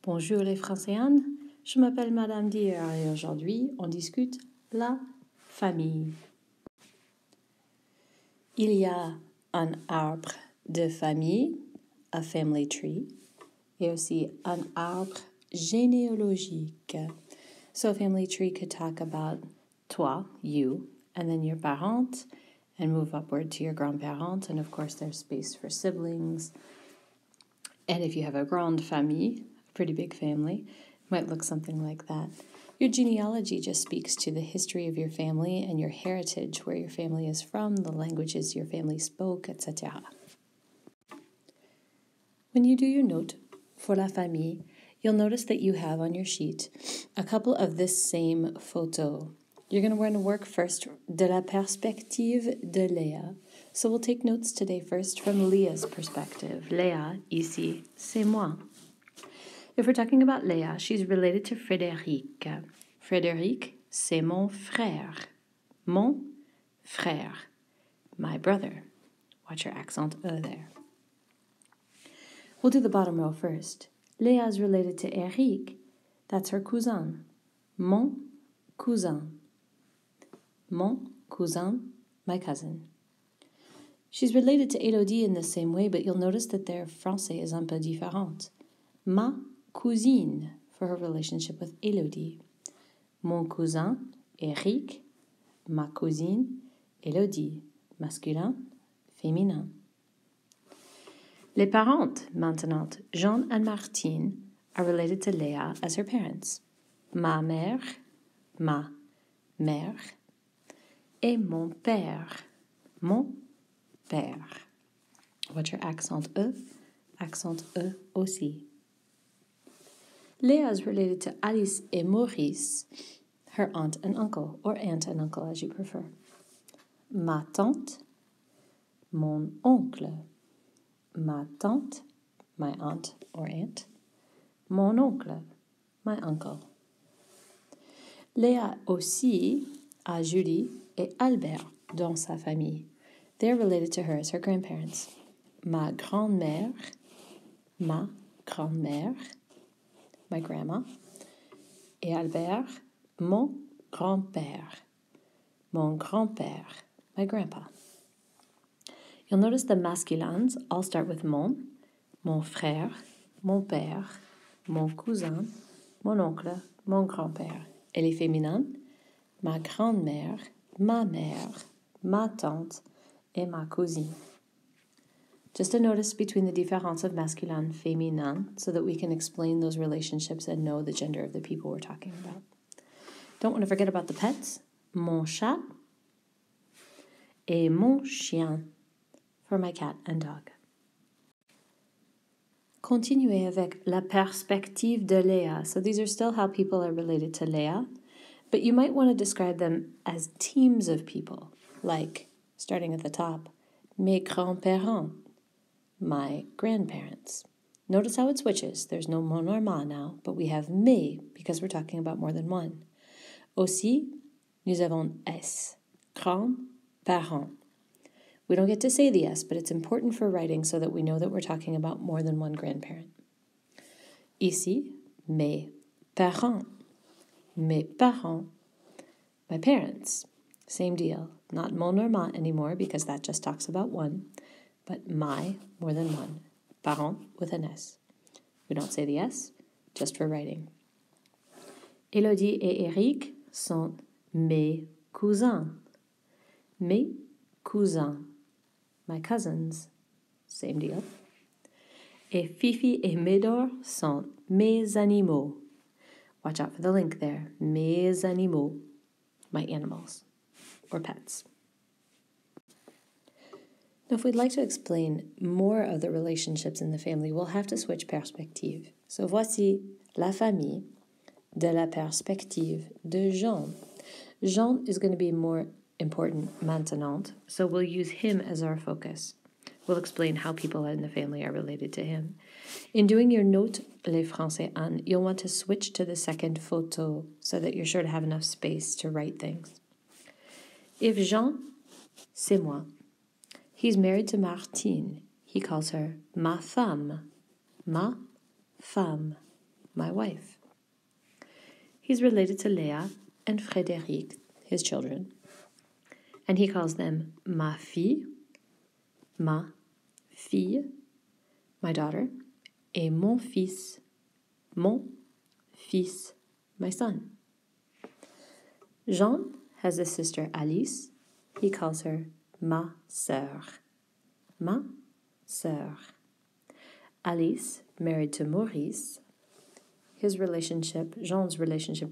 Bonjour les Françaises, je m'appelle Madame Dier et aujourd'hui on discute la famille. Il y a un arbre de famille, a family tree, et aussi un arbre généalogique. So a family tree could talk about toi, you, and then your parents, and move upward to your grandparents, and of course there's space for siblings. And if you have a grande famille, a pretty big family, it might look something like that. Your genealogy just speaks to the history of your family and your heritage, where your family is from, the languages your family spoke, etc. When you do your note for la famille, you'll notice that you have on your sheet a couple of this same photo. You're going to want to work first de la perspective de Léa. So we'll take notes today first from Léa's perspective. Léa, ici, c'est moi. If we're talking about Léa, she's related to Frédéric. Frédéric, c'est mon frère. Mon frère. My brother. Watch your accent E there. We'll do the bottom row first. Léa is related to Eric. That's her cousin. Mon cousin. Mon cousin, my cousin. She's related to Élodie in the same way, but you'll notice that their français is un peu différent. Ma cousine, for her relationship with Élodie. Mon cousin, Eric. Ma cousine, Élodie. Masculin, féminin. Les parents, maintenant, Jean and Martine, are related to Léa as her parents. Ma mère, et mon père, Watch your accent E aussi. Léa is related to Alice et Maurice, her aunt and uncle, or aunt and uncle as you prefer. Ma tante, mon oncle. Ma tante, my aunt or aunt. Mon oncle, my uncle. Léa aussi a Julie et Albert dans sa famille. They're related to her as her grandparents. Ma grand-mère, my grandma, et Albert, mon grand-père, my grandpa. You'll notice the masculins all start with mon frère, mon père, mon cousin, mon oncle, mon grand-père. Et les féminins, ma grand-mère, ma mère, ma tante, et ma cousine. Just a notice between the différence of masculin, féminin, so that we can explain those relationships and know the gender of the people we're talking about. Don't want to forget about the pets. Mon chat et mon chien for my cat and dog. Continuez avec la perspective de Léa. So these are still how people are related to Léa, but you might want to describe them as teams of people, like, starting at the top, mes grands-parents, my grandparents. Notice how it switches. There's no mon or ma now, but we have mes because we're talking about more than one. Aussi, nous avons s, grands-parents. We don't get to say the S, but it's important for writing so that we know that we're talking about more than one grandparent. Ici, mes parents. Mes parents, my parents. Same deal. Not mon or ma anymore because that just talks about one, but my, more than one. Parents with an S. We don't say the S, just for writing. Élodie et Eric sont mes cousins. Mes cousins. My cousins, same deal. Et Fifi et Médor sont mes animaux. Watch out for the link there. Mes animaux, my animals, or pets. Now, if we'd like to explain more of the relationships in the family, we'll have to switch perspective. So voici la famille de la perspective de Jean. Jean is going to be more important maintenant, so we'll use him as our focus. We'll explain how people in the family are related to him. In doing your note, les Français an, you'll want to switch to the second photo so that you're sure to have enough space to write things. If Jean, c'est moi. He's married to Martine. He calls her ma femme. Ma femme. my wife. He's related to Léa and Frédéric, his children, and he calls them ma fille, my daughter, et mon fils, my son. Jean has a sister Alice. He calls her ma sœur. Alice, married to Maurice. Jean's relationship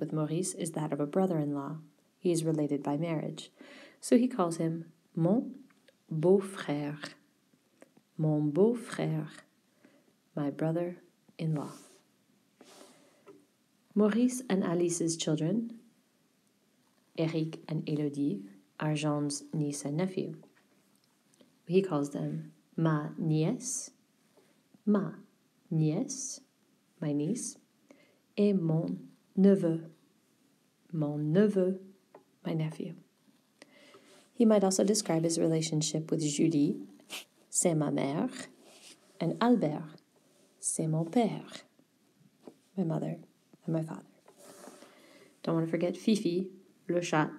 with Maurice is that of a brother-in-law. He is related by marriage. So he calls him mon beau-frère. Mon beau-frère, my brother-in-law. Maurice and Alice's children, Eric and Élodie, are Jean's niece and nephew. He calls them ma nièce, my niece, et mon neveu, my nephew. He might also describe his relationship with Julie, c'est ma mère, and Albert, c'est mon père, my mother and my father. Don't want to forget Fifi, le chat,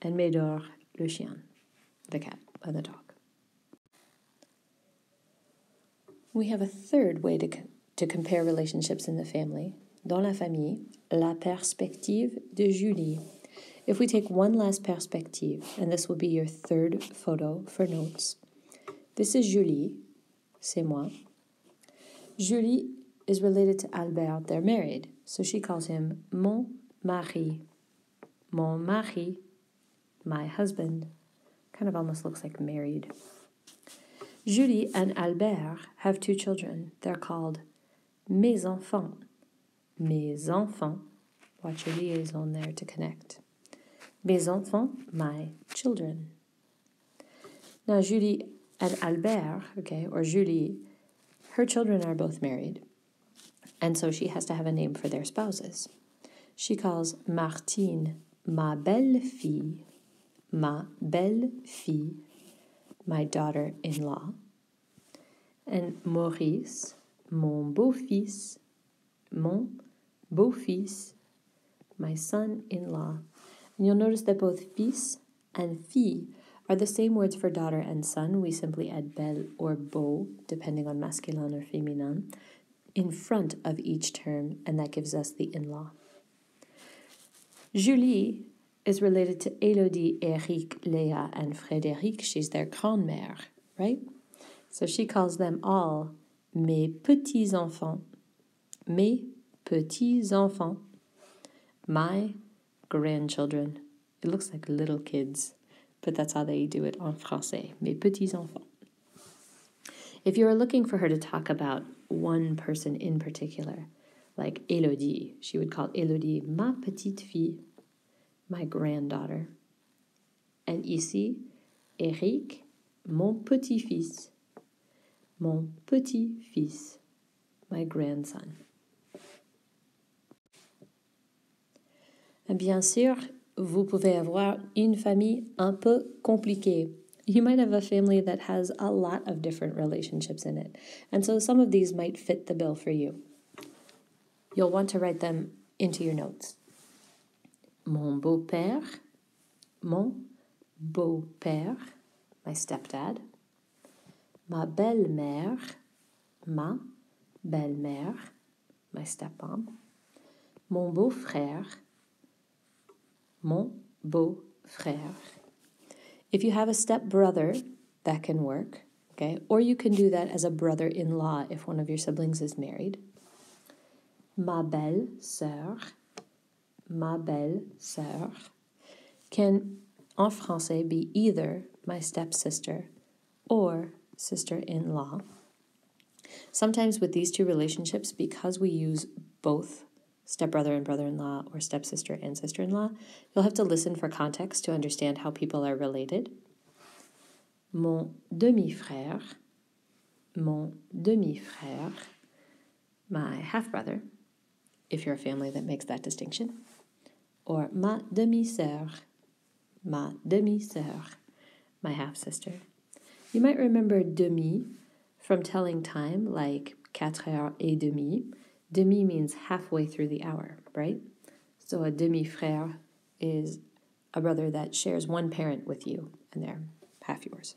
and Médor, le chien, the cat and the dog. We have a third way to compare relationships in the family. Dans la famille, la perspective de Julie. If we take one last perspective, and this will be your third photo for notes. This is Julie, c'est moi. Julie is related to Albert. They're married, so she calls him mon mari, my husband. Kind of almost looks like married. Julie and Albert have two children. They're called mes enfants. Watch your liaison there to connect. Mes enfants, my children. Now Julie and Albert, or Julie, her children are both married, and so she has to have a name for their spouses. She calls Martine ma belle-fille, my daughter-in-law, and Maurice, mon beau-fils, my son-in-law. And you'll notice that both fils and fille are the same words for daughter and son. We simply add belle or beau, depending on masculin or féminin, in front of each term, and that gives us the in-law. Julie is related to Élodie, Eric, Léa, and Frédéric. She's their grand-mère, right? So she calls them all mes petits-enfants, my grandchildren. It looks like little kids, but that's how they do it en français, mes petits-enfants. If you are looking for her to talk about one person in particular, like Élodie, she would call Élodie ma petite fille, my granddaughter. And ici, Eric, mon petit-fils, my grandson. Bien sûr, vous pouvez avoir une famille un peu compliquée. You might have a family that has a lot of different relationships in it, and so some of these might fit the bill for you. You'll want to write them into your notes. Mon beau-père, my stepdad. Ma belle-mère, my stepmom. Mon beau-frère, mon beau-frère. If you have a step-brother, that can work, Or you can do that as a brother-in-law if one of your siblings is married. Ma belle-sœur can, en français, be either my stepsister or sister-in-law. Sometimes with these two relationships, because we use both stepbrother and brother-in-law or stepsister and sister-in-law, you'll have to listen for context to understand how people are related. Mon demi-frère, my half-brother, if you're a family that makes that distinction, or ma demi-sœur, my half-sister. You might remember demi from telling time, like 4h30, Demi means halfway through the hour, right? So a demi-frère is a brother that shares one parent with you, and they're half yours.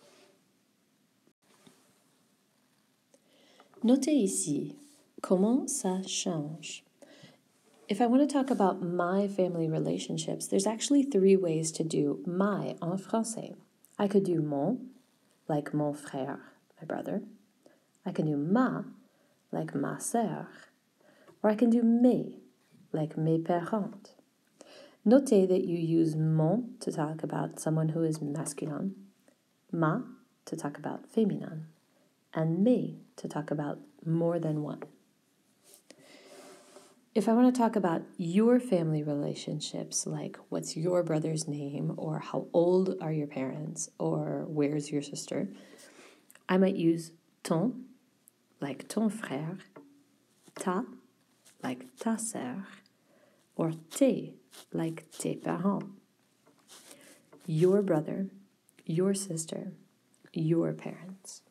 Notez ici comment ça change. If I want to talk about my family relationships, there's actually 3 ways to do my en français. I could do mon, like mon frère, my brother. I can do ma, like ma sœur. Or I can do mes, like mes parents. Notez that you use mon to talk about someone who is masculine, ma to talk about féminin, and mes to talk about more than one. If I want to talk about your family relationships, like what's your brother's name, or how old are your parents, or where's your sister, I might use ton, like ton frère, ta, like ta sœur, or tes, like tes parents. Your brother, your sister, your parents.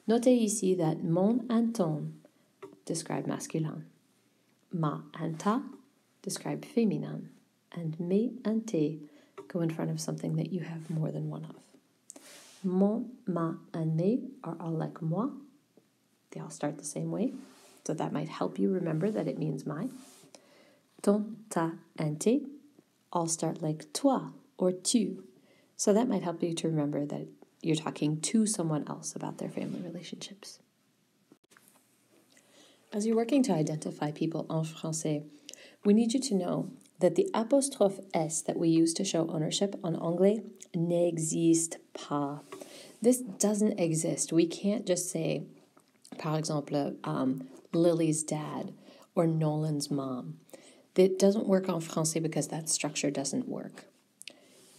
Notez ici that mon and ton describe masculin. Ma and ta describe féminin, and mes and tes go in front of something that you have more than one of. Mon, ma, and mes are all like moi. They all start the same way, so that might help you remember that it means my. Ton, ta, and tes all start like toi or tu, so that might help you to remember that you're talking to someone else about their family relationships. As you're working to identify people en français, we need you to know that the apostrophe S that we use to show ownership en anglais n'existe pas. This doesn't exist. We can't just say, par exemple, Lily's dad or Nolan's mom. It doesn't work en français because that structure doesn't work.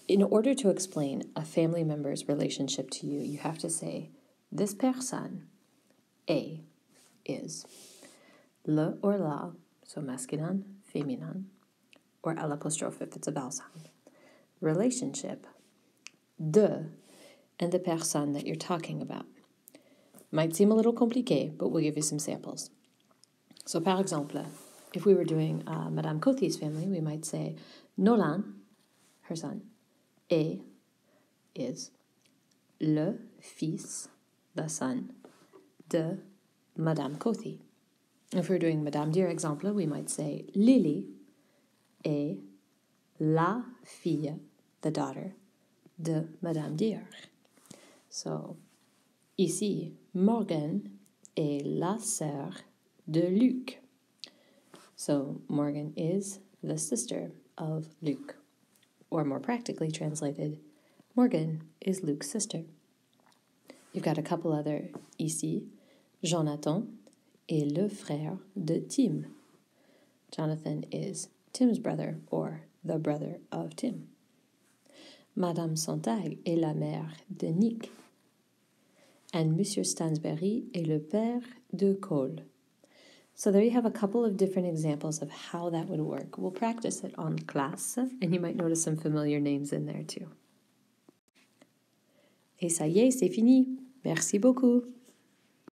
In order to explain a family member's relationship to you, you have to say, this personne, A, is le or la, so masculin, féminin, or à l'apostrophe if it's a vowel sound. Relationship, de, and the personne that you're talking about. Might seem a little compliqué, but we'll give you some samples. So, par exemple, if we were doing Madame Coty's family, we might say, Nolan, her son, est, is, le fils, the son, de Madame Coty. If we're doing Madame Dear example, we might say Lily est la fille, the daughter, de Madame Dear. So, ici, Morgan est la sœur de Luc. So, Morgan is the sister of Luc. Or more practically translated, Morgan is Luke's sister. You've got a couple other ici. Jonathan est le frère de Tim. Jonathan is Tim's brother, or the brother of Tim. Madame Sontag est la mère de Nick. And Monsieur Stansberry est le père de Cole. So there you have a couple of different examples of how that would work. We'll practice it en classe, and you might notice some familiar names in there too. Et ça y est, c'est fini. Merci beaucoup.